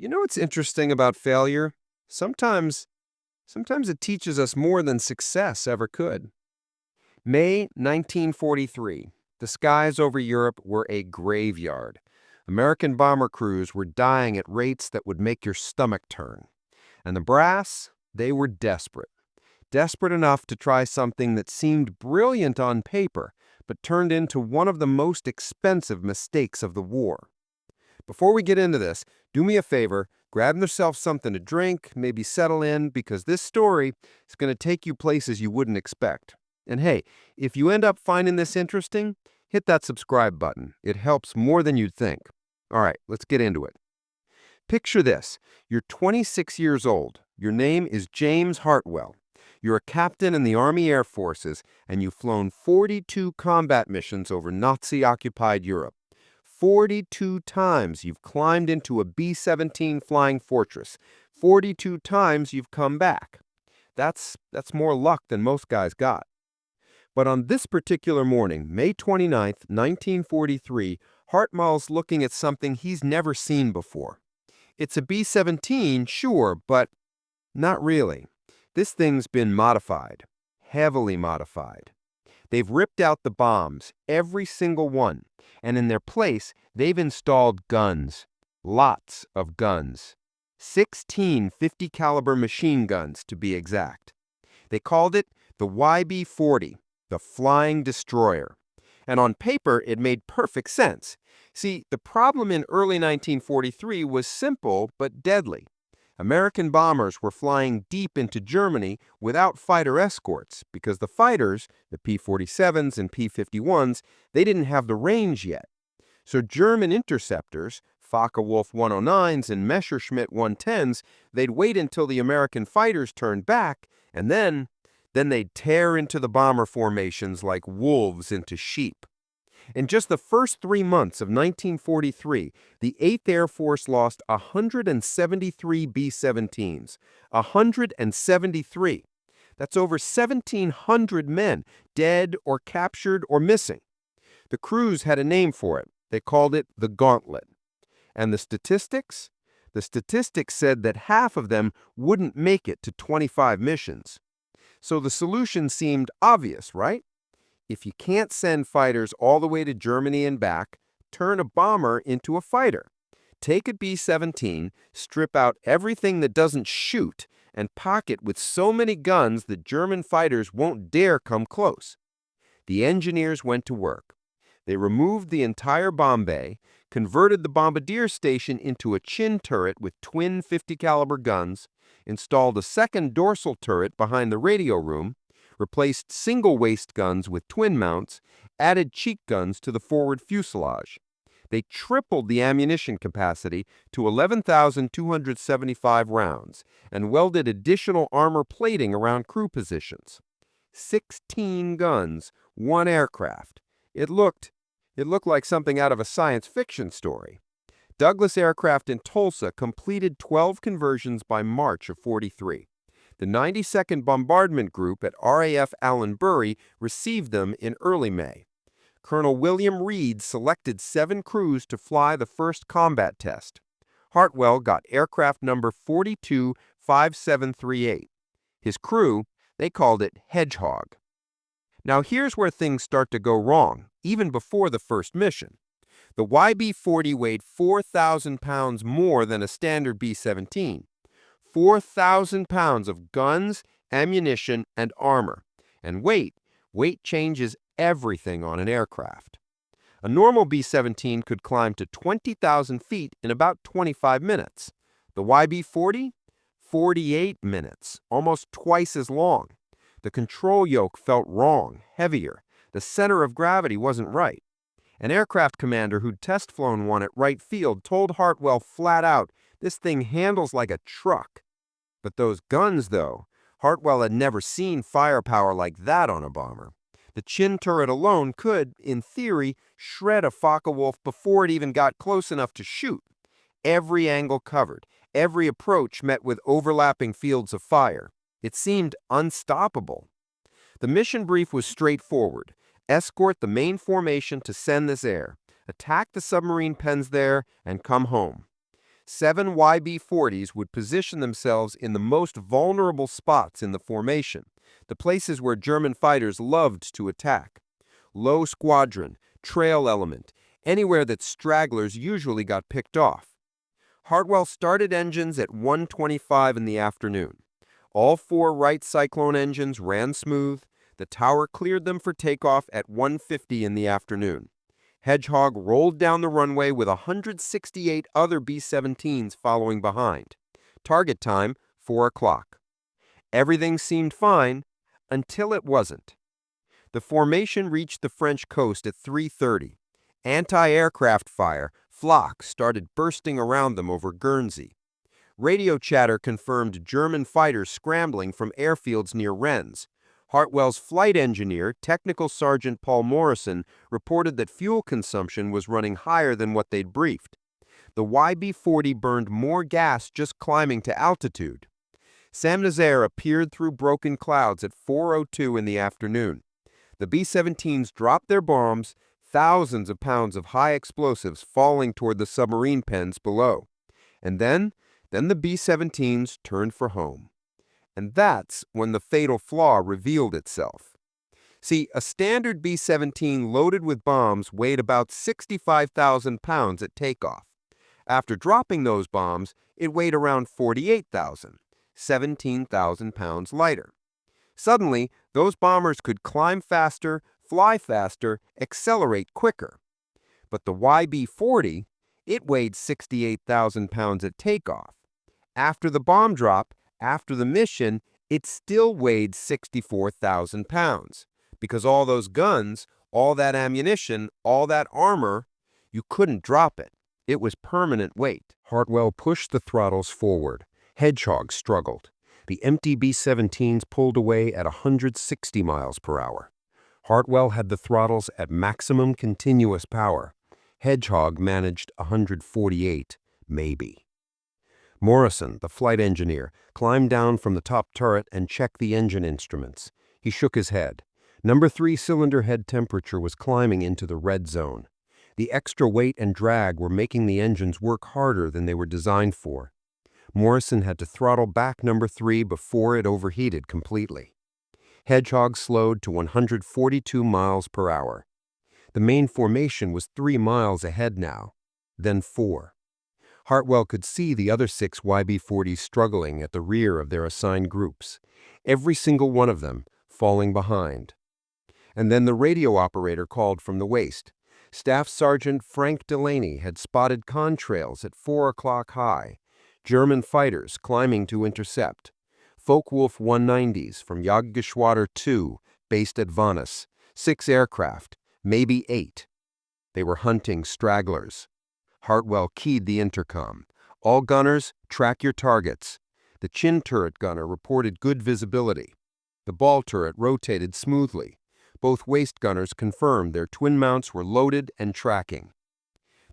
You know what's interesting about failure? Sometimes, sometimes it teaches us more than success ever could. May 1943. The skies over Europe were a graveyard. American bomber crews were dying at rates that would make your stomach turn. And the brass, they were desperate. Desperate enough to try something that seemed brilliant on paper, but turned into one of the most expensive mistakes of the war. Before we get into this, do me a favor, grab yourself something to drink, maybe settle in, because this story is going to take you places you wouldn't expect. And hey, if you end up finding this interesting, hit that subscribe button. It helps more than you'd think. All right, let's get into it. Picture this. You're 26 years old. Your name is James Hartwell. You're a captain in the Army Air Forces, and you've flown 42 combat missions over Nazi-occupied Europe. 42 times you've climbed into a B-17 flying fortress. 42 times you've come back. That's more luck than most guys got. But on this particular morning, May 29th, 1943, Hartwell's looking at something he's never seen before. It's a B-17, sure, but not really. This thing's been modified, heavily modified. They've ripped out the bombs, every single one, and in their place, they've installed guns, lots of guns. 16 50 caliber machine guns, to be exact. They called it the YB-40, the Flying Destroyer. And on paper, it made perfect sense. See, the problem in early 1943 was simple but deadly. American bombers were flying deep into Germany without fighter escorts because the fighters, the P-47s and P-51s, they didn't have the range yet. So German interceptors, Focke-Wulf 109s and Messerschmitt 110s, they'd wait until the American fighters turned back, and then they'd tear into the bomber formations like wolves into sheep. In just the first 3 months of 1943, the 8th Air Force lost 173 B-17s. 173. That's over 1,700 men, dead or captured or missing. The crews had a name for it. They called it the Gauntlet. And the statistics? The statistics said that half of them wouldn't make it to 25 missions. So the solution seemed obvious, right? If you can't send fighters all the way to Germany and back, turn a bomber into a fighter. Take a B-17, strip out everything that doesn't shoot, and pack it with so many guns that German fighters won't dare come close. The engineers went to work. They removed the entire bomb bay, converted the bombardier station into a chin turret with twin 50 caliber guns, installed a second dorsal turret behind the radio room, replaced single waist guns with twin mounts, added cheek guns to the forward fuselage. They tripled the ammunition capacity to 11,275 rounds and welded additional armor plating around crew positions. 16 guns, one aircraft. It looked like something out of a science fiction story. Douglas Aircraft in Tulsa completed 12 conversions by March of 43. The 92nd Bombardment Group at RAF Allen Bury received them in early May. Colonel William Reed selected 7 crews to fly the first combat test. Hartwell got aircraft number 425738. His crew, they called it Hedgehog. Now here's where things start to go wrong, even before the first mission. The YB-40 weighed 4,000 pounds more than a standard B-17. 4,000 pounds of guns, ammunition, and armor. And weight changes everything on an aircraft. A normal B-17 could climb to 20,000 feet in about 25 minutes. The YB-40? 48 minutes, almost twice as long. The control yoke felt wrong, heavier. The center of gravity wasn't right. An aircraft commander who'd test flown one at Wright Field told Hartwell flat out, "This thing handles like a truck." But those guns, though, Hartwell had never seen firepower like that on a bomber. The chin turret alone could, in theory, shred a Focke-Wulf before it even got close enough to shoot. Every angle covered, every approach met with overlapping fields of fire. It seemed unstoppable. The mission brief was straightforward. Escort the main formation to Sennes Air, attack the submarine pens there, and come home. 7 YB-40s would position themselves in the most vulnerable spots in the formation, the places where German fighters loved to attack. Low squadron, trail element, anywhere that stragglers usually got picked off. Hartwell started engines at 1:25 in the afternoon. All 4 Wright Cyclone engines ran smooth. The tower cleared them for takeoff at 1:50 in the afternoon. Hedgehog rolled down the runway with 168 other B-17s following behind. Target time, 4 o'clock. Everything seemed fine until it wasn't. The formation reached the French coast at 3:30. Anti-aircraft fire, flak, started bursting around them over Guernsey. Radio chatter confirmed German fighters scrambling from airfields near Rennes. Hartwell's flight engineer, Technical Sergeant Paul Morrison, reported that fuel consumption was running higher than what they'd briefed. The YB-40 burned more gas just climbing to altitude. Saint-Nazaire appeared through broken clouds at 4:02 in the afternoon. The B-17s dropped their bombs, thousands of pounds of high explosives falling toward the submarine pens below. And then the B-17s turned for home. And that's when the fatal flaw revealed itself. See, a standard B-17 loaded with bombs weighed about 65,000 pounds at takeoff. After dropping those bombs, it weighed around 48,000, 17,000 pounds lighter. Suddenly, those bombers could climb faster, fly faster, accelerate quicker. But the YB-40, it weighed 68,000 pounds at takeoff. After the bomb drop, after the mission, it still weighed 64,000 pounds. Because all those guns, all that ammunition, all that armor, you couldn't drop it. It was permanent weight. Hartwell pushed the throttles forward. Hedgehog struggled. The empty B-17s pulled away at 160 miles per hour. Hartwell had the throttles at maximum continuous power. Hedgehog managed 148, maybe. Morrison, the flight engineer, climbed down from the top turret and checked the engine instruments. He shook his head. Number 3 cylinder head temperature was climbing into the red zone. The extra weight and drag were making the engines work harder than they were designed for. Morrison had to throttle back number 3 before it overheated completely. Hedgehog slowed to 142 miles per hour. The main formation was 3 miles ahead now, then 4. Hartwell could see the other 6 YB-40s struggling at the rear of their assigned groups, every single one of them falling behind. And then the radio operator called from the waist. Staff Sergeant Frank Delaney had spotted contrails at 4 o'clock high, German fighters climbing to intercept. Focke-Wulf 190s from Jagdgeschwader 2, based at Vannes, 6 aircraft, maybe 8. They were hunting stragglers. Hartwell keyed the intercom. All gunners, track your targets. The chin turret gunner reported good visibility. The ball turret rotated smoothly. Both waist gunners confirmed their twin mounts were loaded and tracking.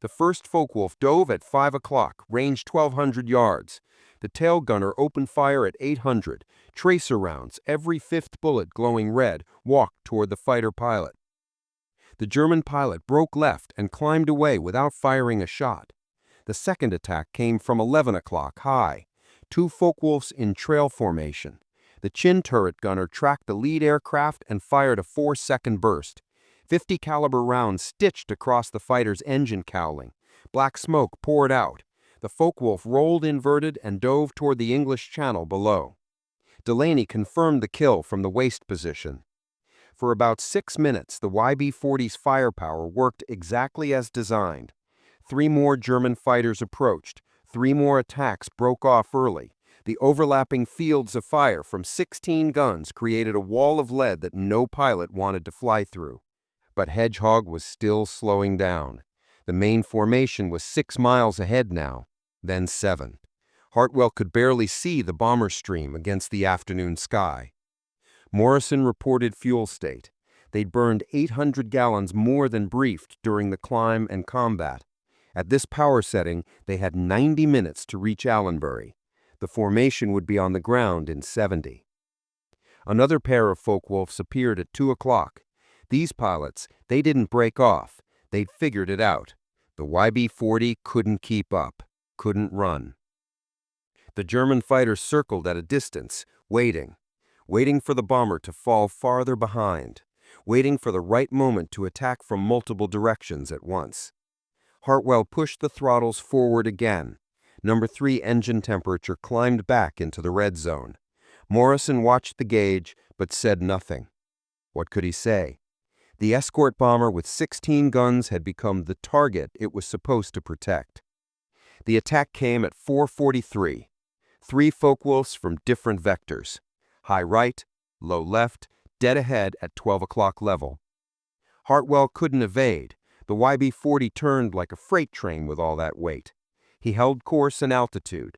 The first Focke-Wulf dove at 5 o'clock, range 1,200 yards. The tail gunner opened fire at 800. Tracer rounds, every 5th bullet glowing red, walked toward the fighter pilot. The German pilot broke left and climbed away without firing a shot. The second attack came from 11 o'clock high. 2 Focke-Wulfs in trail formation. The chin turret gunner tracked the lead aircraft and fired a 4-second burst. 50 caliber rounds stitched across the fighter's engine cowling. Black smoke poured out. The Focke-Wulf rolled inverted and dove toward the English Channel below. Delaney confirmed the kill from the waist position. For about 6 minutes, the YB-40's firepower worked exactly as designed. 3 more German fighters approached. 3 more attacks broke off early. The overlapping fields of fire from 16 guns created a wall of lead that no pilot wanted to fly through. But Hedgehog was still slowing down. The main formation was 6 miles ahead now, then 7. Hartwell could barely see the bomber stream against the afternoon sky. Morrison reported fuel state. They'd burned 800 gallons more than briefed during the climb and combat. At this power setting, they had 90 minutes to reach Allenbury. The formation would be on the ground in 70. Another pair of Focke-Wulfs appeared at 2 o'clock. These pilots, they didn't break off. They'd figured it out. The YB-40 couldn't keep up. couldn't run. The German fighters circled at a distance, waiting for the bomber to fall farther behind, waiting for the right moment to attack from multiple directions at once. Hartwell pushed the throttles forward again. Number 3 engine temperature climbed back into the red zone. Morrison watched the gauge, but said nothing. What could he say? The escort bomber with 16 guns had become the target it was supposed to protect. The attack came at 4:43. 3 Focke-Wulfs from different vectors. High right, low left, dead ahead at 12 o'clock level. Hartwell couldn't evade. The YB-40 turned like a freight train with all that weight. He held course and altitude.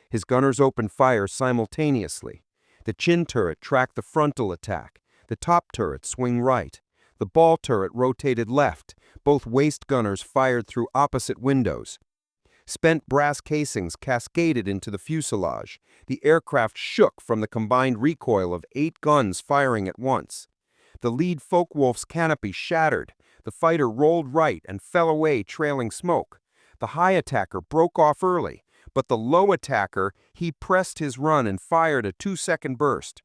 His gunners opened fire simultaneously. The chin turret tracked the frontal attack. The top turret swung right. The ball turret rotated left. Both waist gunners fired through opposite windows. Spent brass casings cascaded into the fuselage. The aircraft shook from the combined recoil of 8 guns firing at once. The lead Focke-Wulf's canopy shattered. The fighter rolled right and fell away trailing smoke. The high attacker broke off early, but the low attacker, he pressed his run and fired a 2-second burst.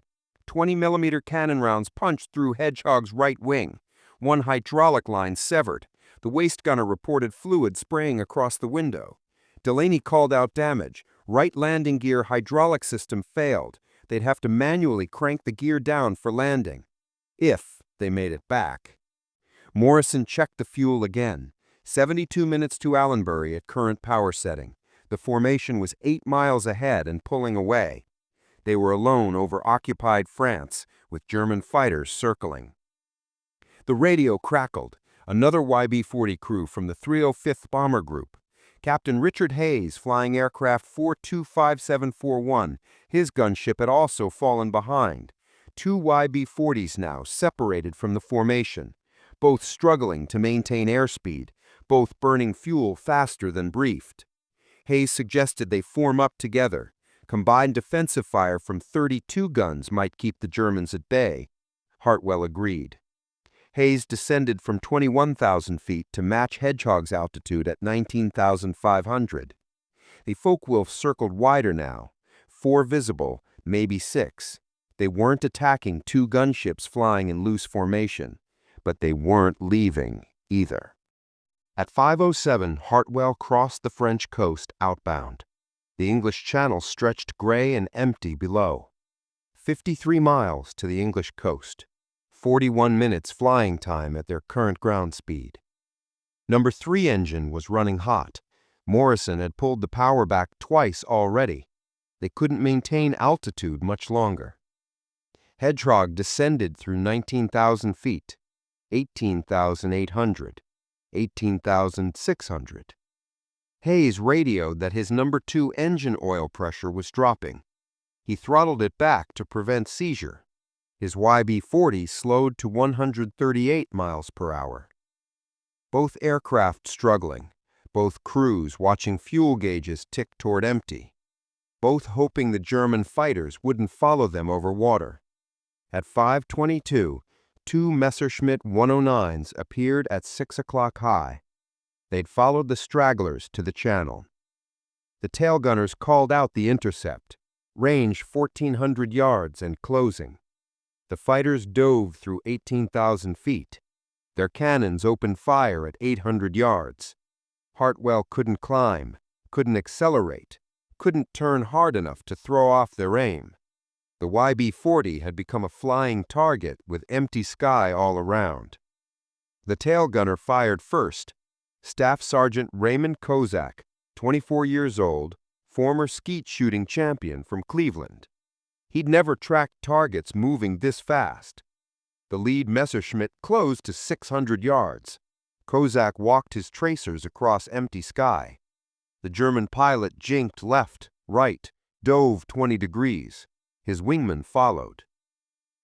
20mm cannon rounds punched through Hedgehog's right wing. One hydraulic line severed. The waist gunner reported fluid spraying across the window. Delaney called out damage. Right landing gear hydraulic system failed. They'd have to manually crank the gear down for landing, if they made it back. Morrison checked the fuel again. 72 minutes to Allenbury at current power setting. The formation was 8 miles ahead and pulling away. They were alone over occupied France, with German fighters circling. The radio crackled. Another YB-40 crew from the 305th Bomber Group. Captain Richard Hayes, flying aircraft 425741. His gunship had also fallen behind. 2 YB-40s now, separated from the formation, both struggling to maintain airspeed, both burning fuel faster than briefed. Hayes suggested they form up together. Combined defensive fire from 32 guns might keep the Germans at bay. Hartwell agreed. Hayes descended from 21,000 feet to match Hedgehog's altitude at 19,500. The Focke-Wulfs circled wider now. 4 visible, maybe 6. They weren't attacking 2 gunships flying in loose formation, but they weren't leaving either. At 5:07, Hartwell crossed the French coast outbound. The English Channel stretched gray and empty below. 53 miles to the English coast. 41 minutes flying time at their current ground speed. Number 3 engine was running hot. Morrison had pulled the power back twice already. They couldn't maintain altitude much longer. Hedgehog descended through 19,000 feet, 18,800, 18,600. Hayes radioed that his number 2 engine oil pressure was dropping. He throttled it back to prevent seizure. His YB-40 slowed to 138 miles per hour. Both aircraft struggling, both crews watching fuel gauges tick toward empty, both hoping the German fighters wouldn't follow them over water. At 5:22, 2 Messerschmitt 109s appeared at 6 o'clock high. They'd followed the stragglers to the channel. The tail gunners called out the intercept, range 1,400 yards and closing. The fighters dove through 18,000 feet. Their cannons opened fire at 800 yards. Hartwell couldn't climb, couldn't accelerate, couldn't turn hard enough to throw off their aim. The YB-40 had become a flying target with empty sky all around. The tail gunner fired first. Staff Sergeant Raymond Kozak, 24 years old, former skeet shooting champion from Cleveland. He'd never tracked targets moving this fast. The lead Messerschmitt closed to 600 yards. Kozak walked his tracers across empty sky. The German pilot jinked left, right, dove 20 degrees. His wingman followed.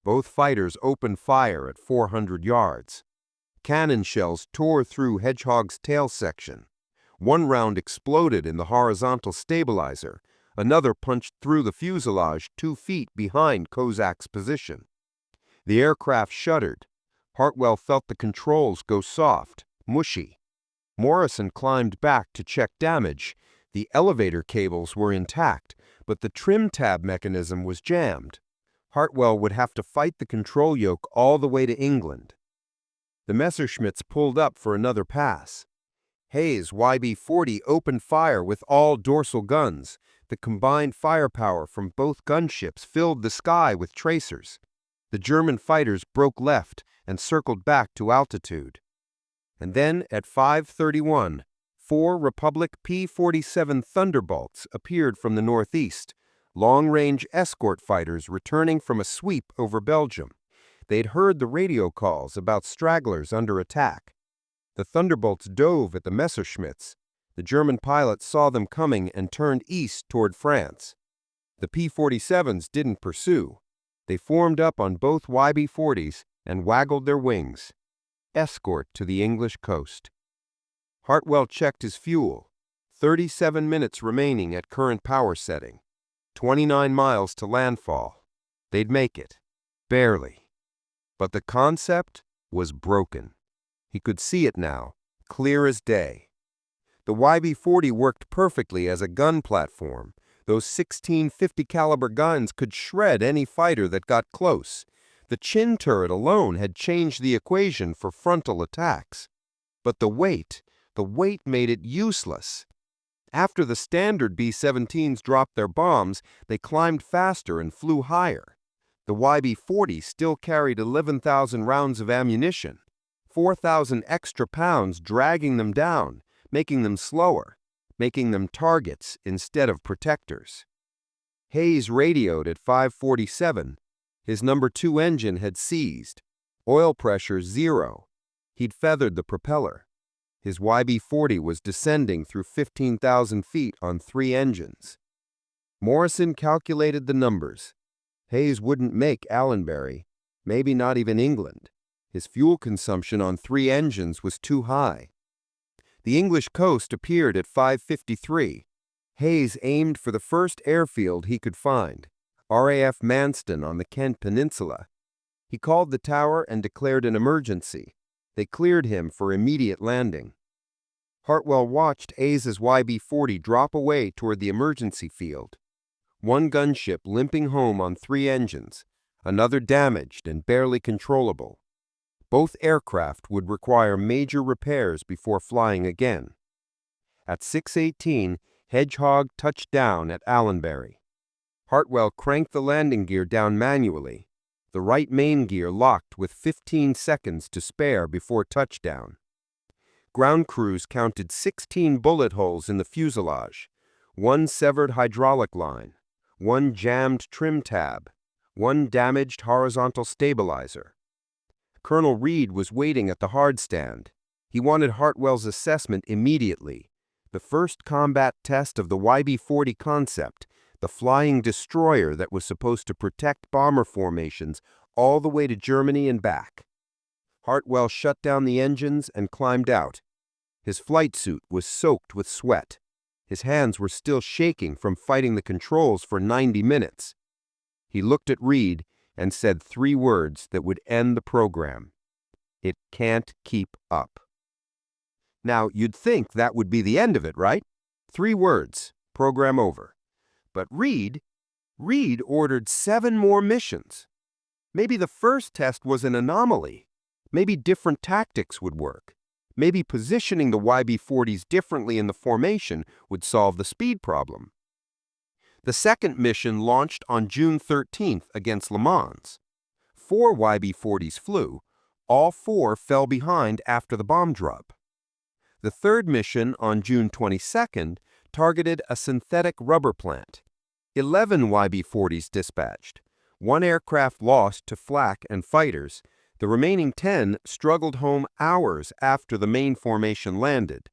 Both fighters opened fire at 400 yards. Cannon shells tore through Hedgehog's tail section. One round exploded in the horizontal stabilizer. Another punched through the fuselage 2 feet behind Kozak's position. The aircraft shuddered. Hartwell felt the controls go soft, mushy. Morrison climbed back to check damage. The elevator cables were intact, but the trim tab mechanism was jammed. Hartwell would have to fight the control yoke all the way to England. The Messerschmitts pulled up for another pass. Hayes' YB-40 opened fire with all dorsal guns. The combined firepower from both gunships filled the sky with tracers. The German fighters broke left and circled back to altitude. And then, at 5:31, 4 Republic P-47 Thunderbolts appeared from the northeast, long-range escort fighters returning from a sweep over Belgium. They'd heard the radio calls about stragglers under attack. The Thunderbolts dove at the Messerschmitts. The German pilots saw them coming and turned east toward France. The P-47s didn't pursue. They formed up on both YB-40s and waggled their wings. Escort to the English coast. Hartwell checked his fuel. 37 minutes remaining at current power setting. 29 miles to landfall. They'd make it. Barely. But the concept was broken. He could see it now, clear as day. The YB-40 worked perfectly as a gun platform. Those 16 50 caliber guns could shred any fighter that got close. The chin turret alone had changed the equation for frontal attacks. But the weight made it useless. After the standard B-17s dropped their bombs, they climbed faster and flew higher. The YB-40 still carried 11,000 rounds of ammunition, 4,000 extra pounds dragging them down, making them slower, making them targets instead of protectors. Hayes radioed at 5:47. His number 2 engine had seized. Oil pressure 0. He'd feathered the propeller. His YB-40 was descending through 15,000 feet on 3 engines. Morrison calculated the numbers. Hayes wouldn't make Allenbury, maybe not even England. His fuel consumption on 3 engines was too high. The English coast appeared at 5:53. Hayes aimed for the first airfield he could find, RAF Manston on the Kent Peninsula. He called the tower and declared an emergency. They cleared him for immediate landing. Hartwell watched Hayes's YB-40 drop away toward the emergency field. One gunship limping home on 3 engines, another damaged and barely controllable. Both aircraft would require major repairs before flying again. At 6:18, Hedgehog touched down at Allenbury. Hartwell cranked the landing gear down manually. The right main gear locked with 15 seconds to spare before touchdown. Ground crews counted 16 bullet holes in the fuselage, 1 severed hydraulic line, 1 jammed trim tab, 1 damaged horizontal stabilizer. Colonel Reed was waiting at the hard stand. He wanted Hartwell's assessment immediately. The first combat test of the YB-40 concept, the flying destroyer that was supposed to protect bomber formations all the way to Germany and back. Hartwell shut down the engines and climbed out. His flight suit was soaked with sweat. His hands were still shaking from fighting the controls for 90 minutes. He looked at Reed and said 3 words that would end the program. It can't keep up. Now, you'd think that would be the end of it, right? 3 words, program over. But Reed ordered 7 more missions. Maybe the first test was an anomaly. Maybe different tactics would work. Maybe positioning the YB-40s differently in the formation would solve the speed problem. The second mission launched on June 13th against Le Mans. 4 YB-40s flew. All 4 fell behind after the bomb drop. The third mission on June 22nd targeted a synthetic rubber plant. 11 YB-40s dispatched. 1 aircraft lost to flak and fighters. The remaining 10 struggled home hours after the main formation landed.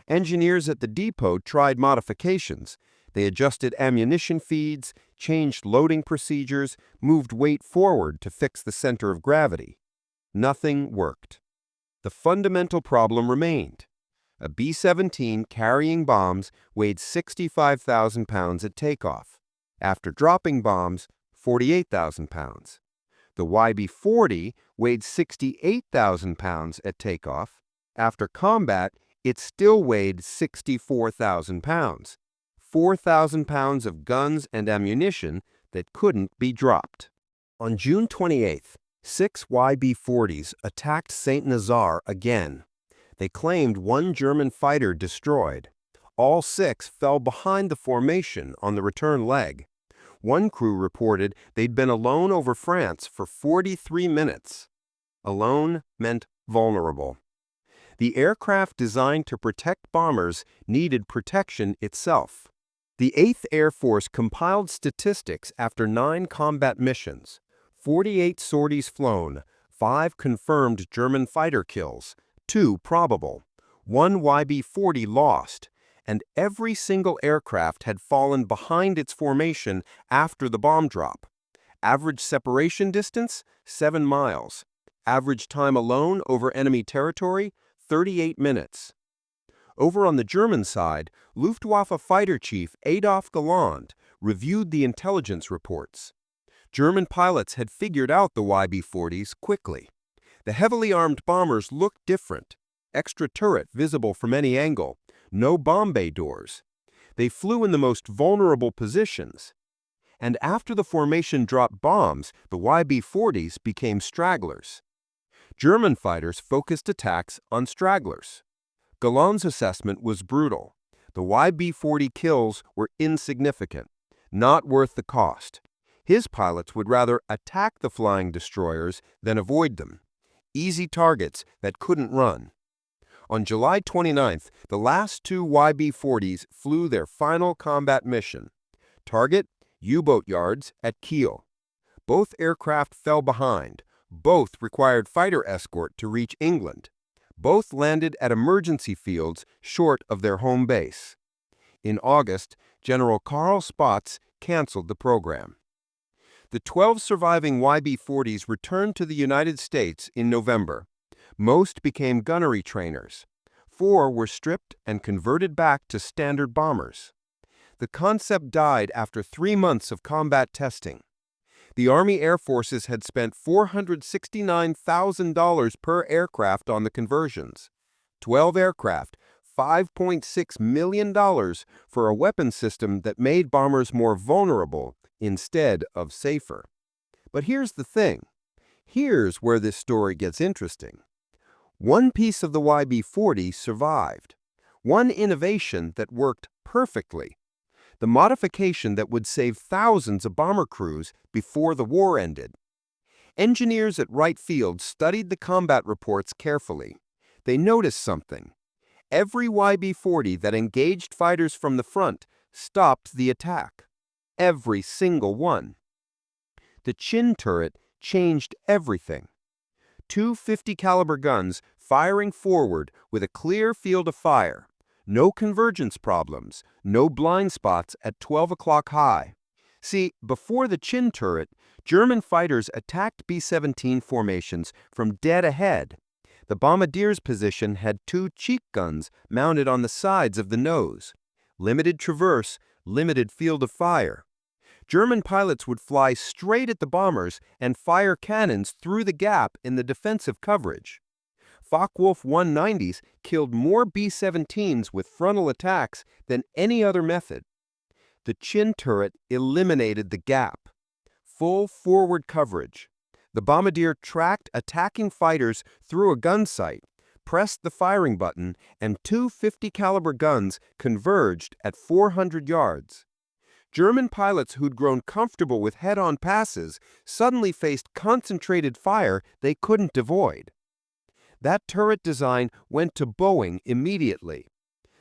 Engineers at the depot tried modifications. They adjusted ammunition feeds, changed loading procedures, moved weight forward to fix the center of gravity. Nothing worked. The fundamental problem remained. A B-17 carrying bombs weighed 65,000 pounds at takeoff. After dropping bombs, 48,000 pounds. The YB-40 weighed 68,000 pounds at takeoff. After combat, it still weighed 64,000 pounds, 4,000 pounds of guns and ammunition that couldn't be dropped. On June 28th, 6 YB-40s attacked St. Nazaire again. They claimed one German fighter destroyed. All 6 fell behind the formation on the return leg. One crew reported they'd been alone over France for 43 minutes. Alone meant vulnerable. The aircraft designed to protect bombers needed protection itself. The 8th Air Force compiled statistics after 9 combat missions, 48 sorties flown, 5 confirmed German fighter kills, 2 probable, 1 YB-40 lost, and every single aircraft had fallen behind its formation after the bomb drop. Average separation distance, 7 miles. Average time alone over enemy territory, 38 minutes. Over on the German side, Luftwaffe fighter chief Adolf Galland reviewed the intelligence reports. German pilots had figured out the YB-40s quickly. The heavily armed bombers looked different. Extra turret visible from any angle, no bomb bay doors. They flew in the most vulnerable positions. And after the formation dropped bombs, the YB-40s became stragglers. German fighters focused attacks on stragglers. Galland's assessment was brutal. The YB-40 kills were insignificant, not worth the cost. His pilots would rather attack the flying destroyers than avoid them. Easy targets that couldn't run. On July 29th, the last 2 YB-40s flew their final combat mission. Target, U-boat yards at Kiel. Both aircraft fell behind. Both required fighter escort to reach England. Both landed at emergency fields short of their home base. In August, General Karl Spaatz canceled the program. The 12 surviving YB-40s returned to the United States in November. Most became gunnery trainers. 4 were stripped and converted back to standard bombers. The concept died after 3 months of combat testing. The Army Air Forces had spent $469,000 per aircraft on the conversions. 12 aircraft, $5.6 million for a weapon system that made bombers more vulnerable instead of safer. But here's the thing. Here's where this story gets interesting. One piece of the YB-40 survived. One innovation that worked perfectly. The modification that would save thousands of bomber crews before the war ended. Engineers at Wright Field studied the combat reports carefully. They noticed something. Every YB-40 that engaged fighters from the front stopped the attack. Every single one. The chin turret changed everything. 2 50 caliber guns firing forward with a clear field of fire. No convergence problems, no blind spots at 12 o'clock high. See, before the chin turret, German fighters attacked B-17 formations from dead ahead. The bombardier's position had 2 cheek guns mounted on the sides of the nose. Limited traverse, limited field of fire. German pilots would fly straight at the bombers and fire cannons through the gap in the defensive coverage. Focke-Wulf 190s killed more B-17s with frontal attacks than any other method. The chin turret eliminated the gap. Full forward coverage. The bombardier tracked attacking fighters through a gun sight, pressed the firing button, and 2 50 caliber guns converged at 400 yards. German pilots who'd grown comfortable with head-on passes suddenly faced concentrated fire they couldn't avoid. That turret design went to Boeing immediately.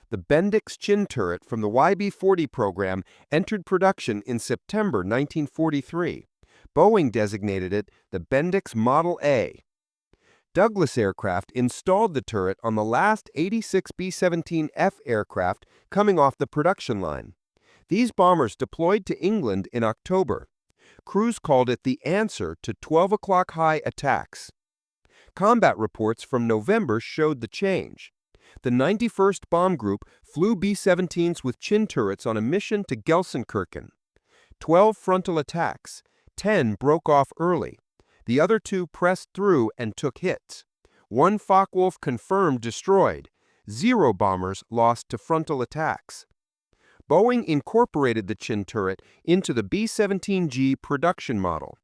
The Bendix chin turret from the YB-40 program entered production in September 1943. Boeing designated it the Bendix Model A. Douglas Aircraft installed the turret on the last 86 B-17F aircraft coming off the production line. These bombers deployed to England in October. Crews called it the answer to 12 o'clock high attacks. Combat reports from November showed the change. The 91st Bomb Group flew B-17s with chin turrets on a mission to Gelsenkirchen. 12 frontal attacks. 10 broke off early. The other 2 pressed through and took hits. 1 Focke-Wulf confirmed destroyed. 0 bombers lost to frontal attacks. Boeing incorporated the chin turret into the B-17G production model.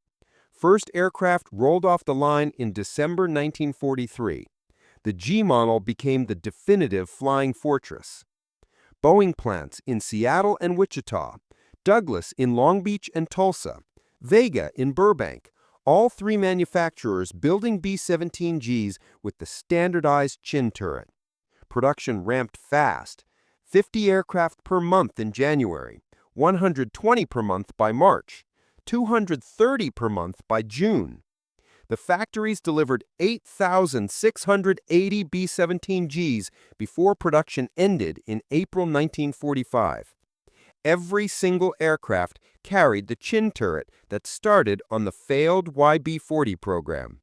First aircraft rolled off the line in December 1943. The G model became the definitive flying fortress. Boeing plants in Seattle and Wichita, Douglas in Long Beach and Tulsa, Vega in Burbank, all three manufacturers building B-17Gs with the standardized chin turret. Production ramped fast, 50 aircraft per month in January, 120 per month by March, 230 per month by June. The factories delivered 8,680 B-17Gs before production ended in April 1945. Every single aircraft carried the chin turret that started on the failed YB-40 program.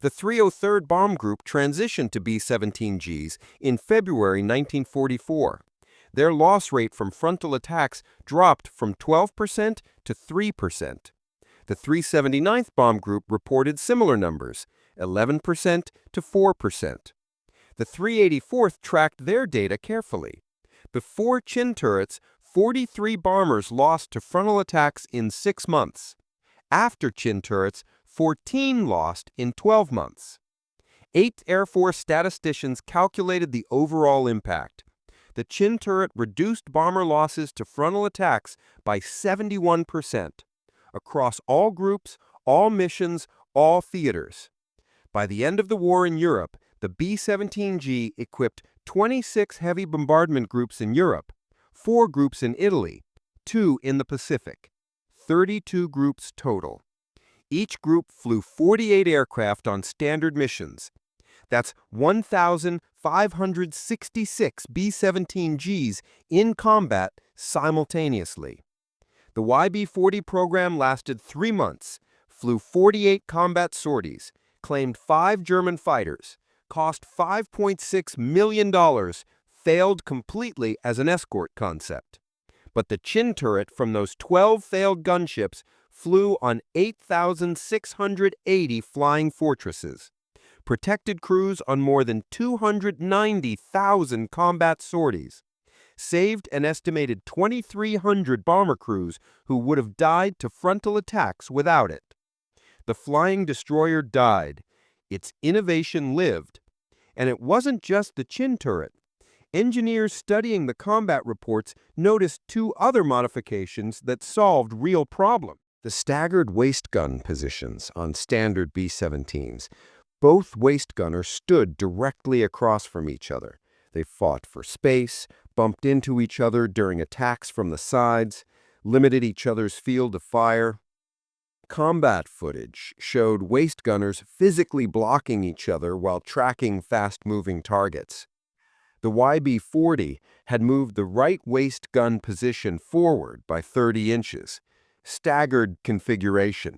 The 303rd Bomb Group transitioned to B-17Gs in February 1944. Their loss rate from frontal attacks dropped from 12% to 3%. The 379th Bomb Group reported similar numbers, 11% to 4%. The 384th tracked their data carefully. Before chin turrets, 43 bombers lost to frontal attacks in 6 months. After chin turrets, 14 lost in 12 months. 8th Air Force statisticians calculated the overall impact. The chin turret reduced bomber losses to frontal attacks by 71%. Across all groups, all missions, all theaters. By the end of the war in Europe, the B-17G equipped 26 heavy bombardment groups in Europe, 4 groups in Italy, 2 in the Pacific, 32 groups total. Each group flew 48 aircraft on standard missions. That's 1,566 B-17Gs in combat simultaneously. The YB-40 program lasted 3 months, flew 48 combat sorties, claimed 5 German fighters, cost $5.6 million, failed completely as an escort concept. But the chin turret from those 12 failed gunships flew on 8,680 flying fortresses, protected crews on more than 290,000 combat sorties, saved an estimated 2,300 bomber crews who would have died to frontal attacks without it. The flying destroyer died. Its innovation lived. And it wasn't just the chin turret. Engineers studying the combat reports noticed 2 other modifications that solved real problems. The staggered waist gun positions on standard B-17s. Both waist gunners stood directly across from each other. They fought for space, bumped into each other during attacks from the sides, limited each other's field of fire. Combat footage showed waist gunners physically blocking each other while tracking fast-moving targets. The YB-40 had moved the right waist gun position forward by 30 inches. Staggered configuration.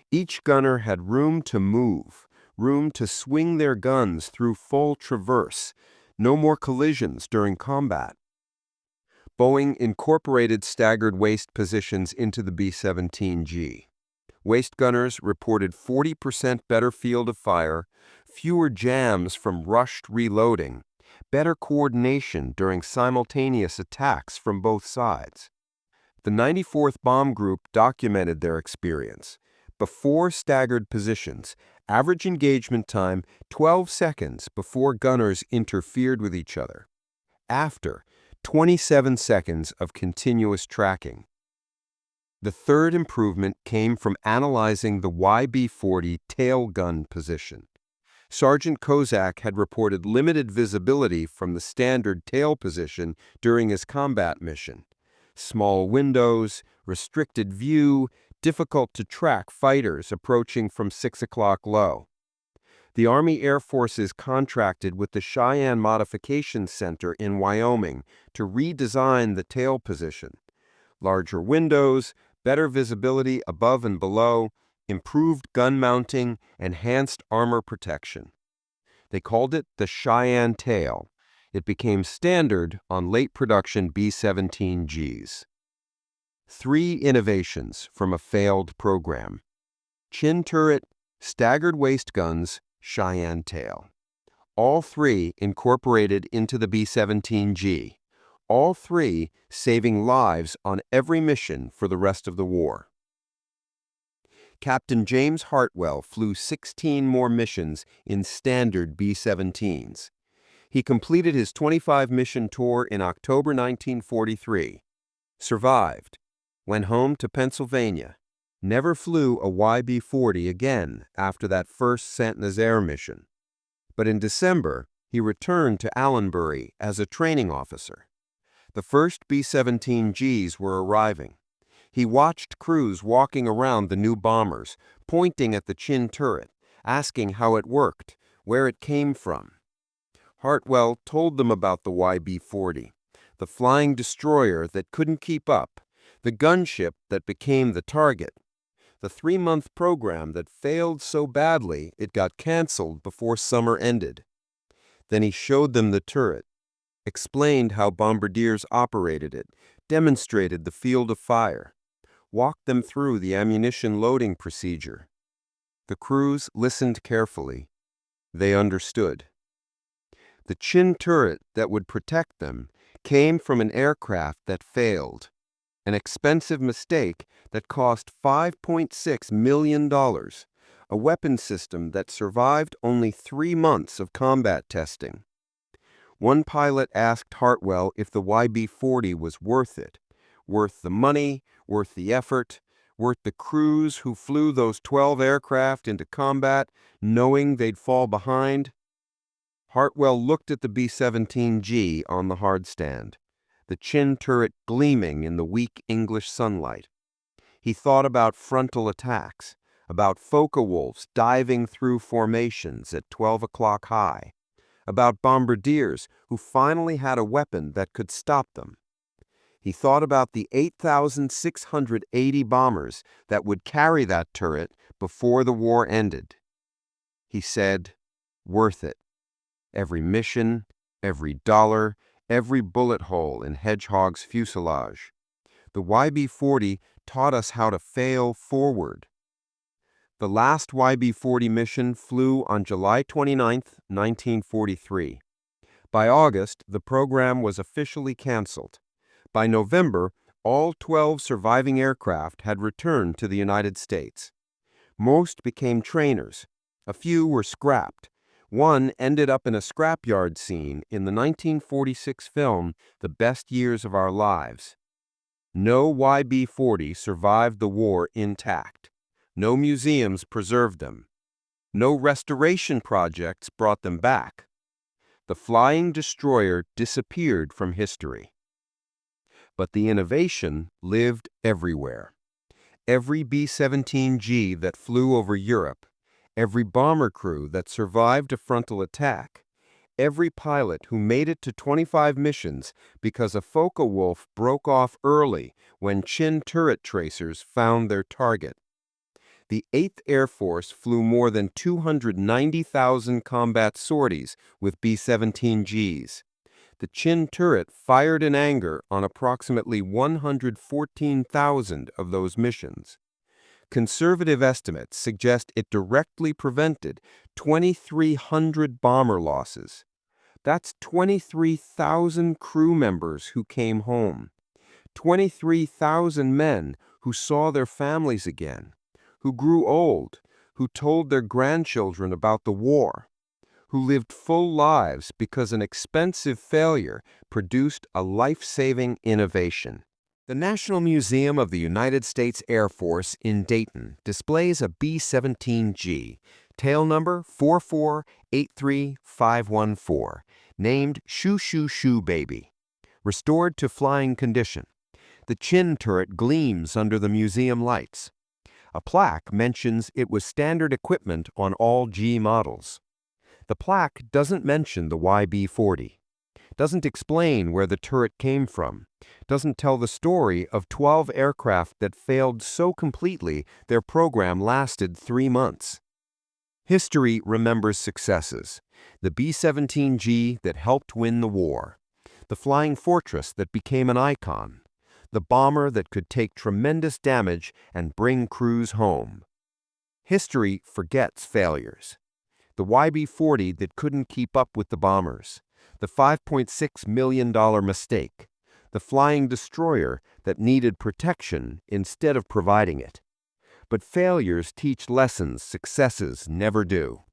Each gunner had room to move, room to swing their guns through full traverse. No more collisions during combat. Boeing incorporated staggered waist positions into the B-17G. Waist gunners reported 40% better field of fire, fewer jams from rushed reloading, better coordination during simultaneous attacks from both sides. The 94th Bomb Group documented their experience. Before staggered positions, average engagement time 12 seconds before gunners interfered with each other. After, 27 seconds of continuous tracking. The third improvement came from analyzing the YB-40 tail gun position. Sergeant Kozak had reported limited visibility from the standard tail position during his combat mission. Small windows, restricted view, difficult to track fighters approaching from 6 o'clock low. The Army Air Forces contracted with the Cheyenne Modification Center in Wyoming to redesign the tail position. Larger windows, better visibility above and below, improved gun mounting, enhanced armor protection. They called it the Cheyenne tail. It became standard on late production B-17Gs. 3 innovations from a failed program. Chin turret, staggered waist guns, Cheyenne tail. all three incorporated into the B-17G, all three saving lives on every mission for the rest of the war. Captain James Hartwell flew 16 more missions in standard B-17s. He completed his 25-mission tour in October 1943, survived, went home to Pennsylvania, never flew a YB-40 again after that first Saint-Nazaire mission. But in December, he returned to Allenbury as a training officer. The first B-17Gs were arriving. He watched crews walking around the new bombers, pointing at the Chin turret, asking how it worked, where it came from. Hartwell told them about the YB-40, the flying destroyer that couldn't keep up, the gunship that became the target, the 3-month program that failed so badly it got canceled before summer ended. Then he showed them the turret, explained how bombardiers operated it, demonstrated the field of fire, walked them through the ammunition loading procedure. The crews listened carefully. They understood. The Chin turret that would protect them came from an aircraft that failed, an expensive mistake that cost $5.6 million, a weapon system that survived only 3 months of combat testing. One pilot asked Hartwell if the YB-40 was worth it, worth the money, worth the effort, worth the crews who flew those 12 aircraft into combat knowing they'd fall behind. Hartwell looked at the B-17G on the hardstand, the Chin turret gleaming in the weak English sunlight. He thought about frontal attacks, about Focke-Wulfs diving through formations at 12 o'clock high, about bombardiers who finally had a weapon that could stop them. He thought about the 8,680 bombers that would carry that turret before the war ended. He said, worth it. Every mission, every dollar, every bullet hole in Hedgehog's fuselage. The YB-40 taught us how to fail forward. The last YB-40 mission flew on July 29, 1943. By August, the program was officially canceled. By November, all 12 surviving aircraft had returned to the United States. Most became trainers. A few were scrapped. One ended up in a scrapyard scene in the 1946 film The Best Years of Our Lives. No YB-40 survived the war intact. No museums preserved them. No restoration projects brought them back. The flying destroyer disappeared from history. But the innovation lived everywhere. Every B-17G that flew over Europe, every bomber crew that survived a frontal attack, every pilot who made it to 25 missions because a Focke-Wulf broke off early when Chin turret tracers found their target. The 8th Air Force flew more than 290,000 combat sorties with B-17Gs. The Chin turret fired in anger on approximately 114,000 of those missions. Conservative estimates suggest it directly prevented 2,300 bomber losses. That's 23,000 crew members who came home, 23,000 men who saw their families again, who grew old, who told their grandchildren about the war, who lived full lives because an expensive failure produced a life-saving innovation. The National Museum of the United States Air Force in Dayton displays a B-17G, tail number 4483514, named Shoo Shoo Shoo Baby. Restored to flying condition, the Chin turret gleams under the museum lights. A plaque mentions it was standard equipment on all G models. The plaque doesn't mention the YB-40, doesn't explain where the turret came from, doesn't tell the story of 12 aircraft that failed so completely their program lasted 3 months. History remembers successes, the B-17G that helped win the war, the flying fortress that became an icon, the bomber that could take tremendous damage and bring crews home. History forgets failures. the YB-40 that couldn't keep up with the bombers, the $5.6 million mistake, the flying destroyer that needed protection instead of providing it. But failures teach lessons successes never do.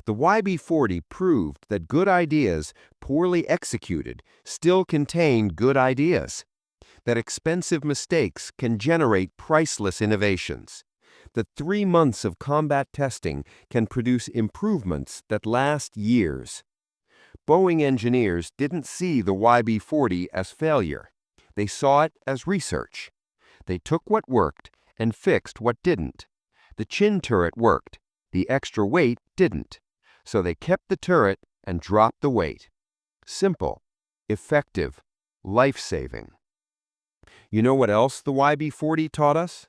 The YB-40 proved that good ideas, poorly executed, still contain good ideas, that expensive mistakes can generate priceless innovations, that 3 months of combat testing can produce improvements that last years. Boeing engineers didn't see the YB-40 as failure. They saw it as research. They took what worked and fixed what didn't. The chin turret worked. The extra weight didn't. So they kept the turret and dropped the weight. Simple, effective, life-saving. You know what else the YB-40 taught us?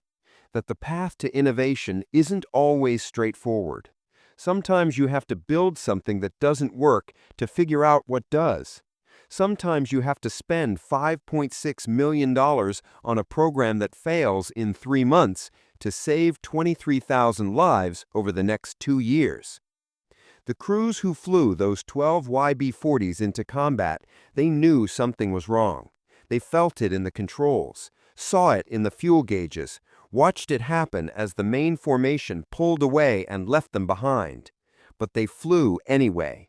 That the path to innovation isn't always straightforward. Sometimes you have to build something that doesn't work to figure out what does. Sometimes you have to spend $5.6 million on a program that fails in 3 months to save 23,000 lives over the next 2 years. The crews who flew those 12 YB-40s into combat, they knew something was wrong. They felt it in the controls, saw it in the fuel gauges, watched it happen as the main formation pulled away and left them behind. But they flew anyway.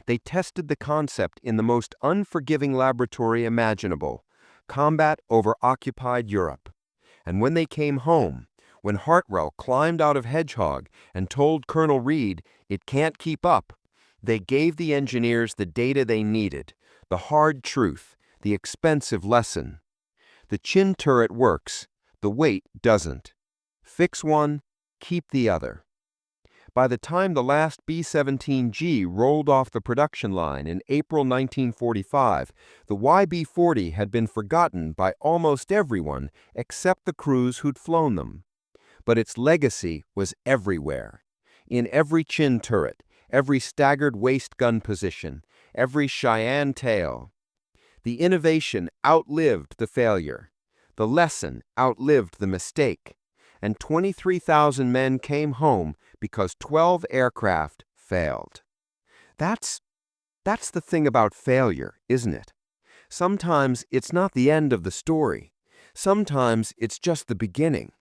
They tested the concept in the most unforgiving laboratory imaginable, combat over occupied Europe. And when they came home, when Hartwell climbed out of Hedgehog and told Colonel Reed it can't keep up, they gave the engineers the data they needed, the hard truth, the expensive lesson. The chin turret works, the weight doesn't. Fix one, keep the other. By the time the last B-17G rolled off the production line in April 1945, the YB-40 had been forgotten by almost everyone except the crews who'd flown them. But its legacy was everywhere. In every chin turret, every staggered waist gun position, every Cheyenne tail. The innovation outlived the failure. The lesson outlived the mistake. And 23,000 men came home because 12 aircraft failed. That's the thing about failure, isn't it? Sometimes it's not the end of the story. Sometimes it's just the beginning.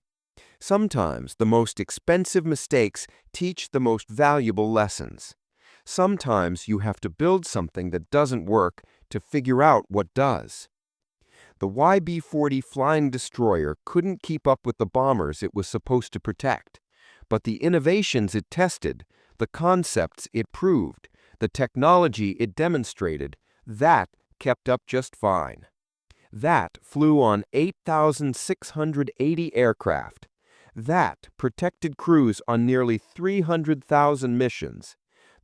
Sometimes the most expensive mistakes teach the most valuable lessons. Sometimes you have to build something that doesn't work to figure out what does. The YB-40 flying destroyer couldn't keep up with the bombers it was supposed to protect, but the innovations it tested, the concepts it proved, the technology it demonstrated, that kept up just fine. That flew on 8,680 aircraft. That protected crews on nearly 300,000 missions.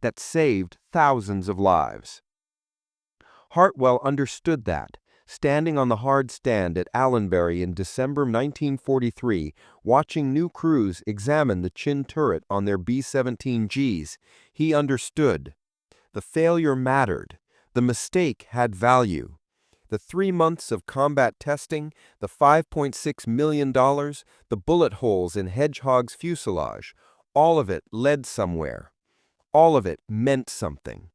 That saved thousands of lives. Hartwell understood that, standing on the hard stand at Allenbury in December 1943, watching new crews examine the chin turret on their B-17Gs, he understood. The failure mattered. The mistake had value. The 3 months of combat testing, the $5.6 million, the bullet holes in Hedgehog's fuselage, all of it led somewhere. All of it meant something.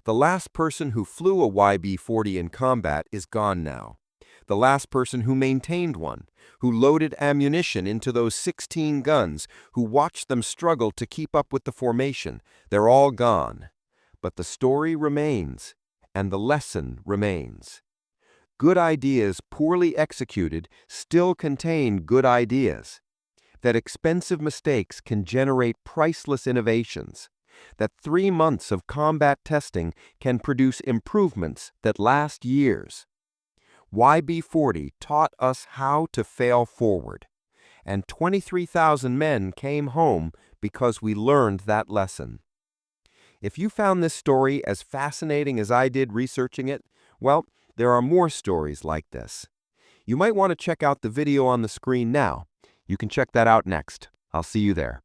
The last person who flew a YB-40 in combat is gone now. The last person who maintained one, who loaded ammunition into those 16 guns, who watched them struggle to keep up with the formation, they're all gone. But the story remains, and the lesson remains. Good ideas poorly executed still contain good ideas. That expensive mistakes can generate priceless innovations. That 3 months of combat testing can produce improvements that last years. YB-40 taught us how to fail forward, and 23,000 men came home because we learned that lesson. If you found this story as fascinating as I did researching it, well, there are more stories like this. You might want to check out the video on the screen now. You can check that out next. I'll see you there.